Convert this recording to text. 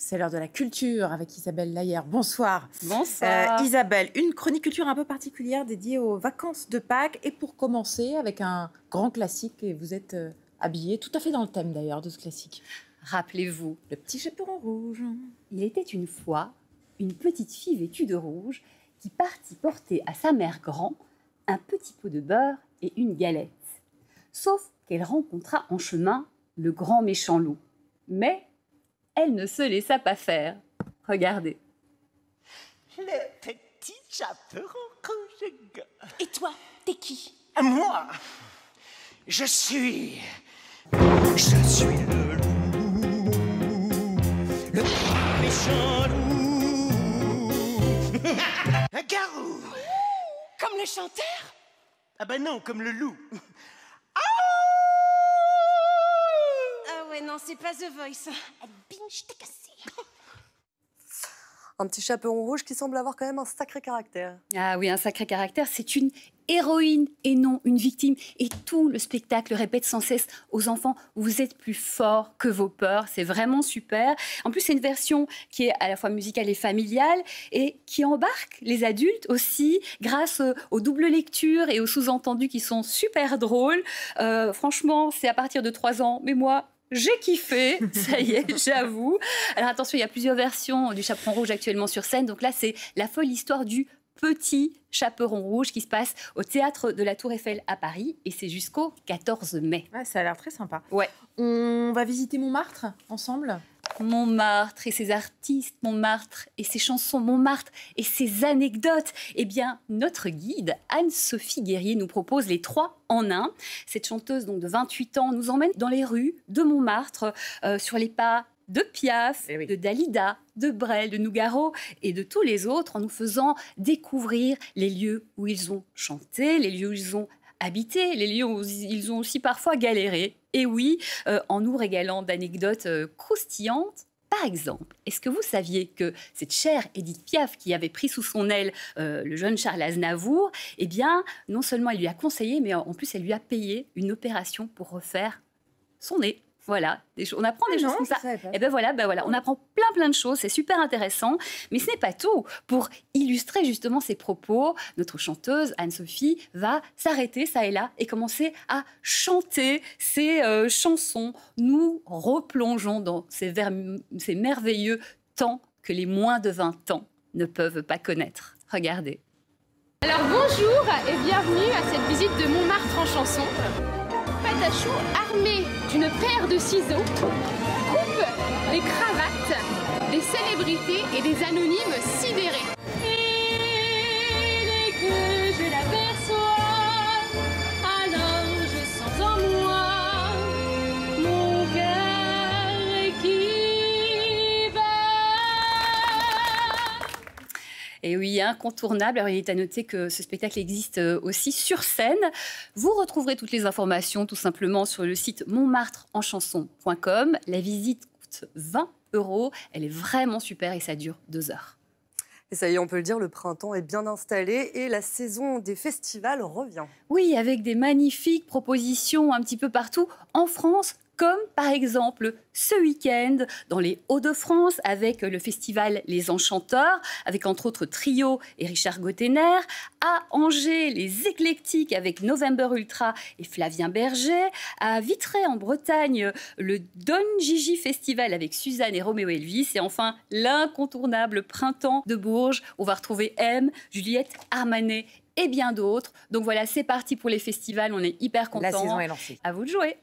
C'est l'heure de la culture avec Isabelle Layer. Bonsoir. Bonsoir. Isabelle, une chronique culture un peu particulière dédiée aux vacances de Pâques. Et pour commencer, avec un grand classique, et vous êtes habillée tout à fait dans le thème d'ailleurs de ce classique. Rappelez-vous, Le petit chaperon rouge. il était une fois une petite fille vêtue de rouge qui partit porter à sa mère grand un petit pot de beurre et une galette. Sauf qu'elle rencontra en chemin le grand méchant loup. Mais elle ne se laissa pas faire. Regardez. Le petit chaperon rouge. Et toi, t'es qui? Moi, je suis le loup, le méchant loup. Un garou. Comme le chanteur? Ah ben non, comme le loup. Ah ouais, non, c'est pas The Voice. Binge, t'es cassé. Un petit chaperon rouge qui semble avoir quand même un sacré caractère. Ah oui, un sacré caractère, c'est une héroïne et non une victime. Et tout le spectacle répète sans cesse aux enfants, vous êtes plus forts que vos peurs. C'est vraiment super. En plus, c'est une version qui est à la fois musicale et familiale et qui embarque les adultes aussi grâce aux doubles lectures et aux sous-entendus qui sont super drôles. Franchement, c'est à partir de 3 ans. Mais moi, j'ai kiffé, ça y est, j'avoue. Alors attention, il y a plusieurs versions du Chaperon Rouge actuellement sur scène. Donc là, c'est la folle histoire du petit Chaperon Rouge qui se passe au théâtre de la Tour Eiffel à Paris. Et c'est jusqu'au 14 mai. Ouais, ça a l'air très sympa. Ouais. On va visiter Montmartre ensemble. Montmartre et ses artistes, Montmartre et ses chansons, Montmartre et ses anecdotes. Eh bien, notre guide, Anne-Sophie Guerrier, nous propose les 3 en 1. Cette chanteuse donc, de 28 ans nous emmène dans les rues de Montmartre, sur les pas de Piaf, Eh oui. de Dalida, de Brel, de Nougaro et de tous les autres en nous faisant découvrir les lieux où ils ont chanté, les lieux où ils ont habité, les lieux où ils ont aussi parfois galéré. Et oui, en nous régalant d'anecdotes croustillantes. Par exemple, est-ce que vous saviez que cette chère Édith Piaf, qui avait pris sous son aile le jeune Charles Aznavour, eh bien, non seulement elle lui a conseillé, mais en plus, elle lui a payé une opération pour refaire son nez. Voilà, on apprend des choses comme ça. Et ben voilà, on apprend plein de choses, c'est super intéressant. Mais ce n'est pas tout. Pour illustrer justement ses propos, notre chanteuse Anne-Sophie va s'arrêter ça et là et commencer à chanter ses chansons. Nous replongeons dans ces merveilleux temps que les moins de 20 ans ne peuvent pas connaître. Regardez. Alors bonjour et bienvenue à cette visite de Montmartre en chanson. Patachou, armé d'une paire de ciseaux, coupe les cravates des célébrités et des anonymes sidérés. Et que je l'aperçois, alors je sens en moi mon cœur qui bat. Et oui, incontournable. Alors, il est à noter que ce spectacle existe aussi sur scène. Vous retrouverez toutes les informations tout simplement sur le site montmartreenchanson.com. La visite coûte 20 €. Elle est vraiment super et ça dure 2 heures. Et ça y est, on peut le dire, le printemps est bien installé et la saison des festivals revient. Oui, avec des magnifiques propositions un petit peu partout en France, comme par exemple ce week-end dans les Hauts-de-France avec le festival Les Enchanteurs, avec entre autres Trio et Richard Gottener, à Angers, les Éclectiques avec November Ultra et Flavien Berger, à Vitré en Bretagne, le Don Gigi Festival avec Suzanne et Roméo Elvis, et enfin l'incontournable Printemps de Bourges, où on va retrouver M, Juliette Armanet et bien d'autres. Donc voilà, c'est parti pour les festivals, on est hyper contents. La saison est lancée. À vous de jouer.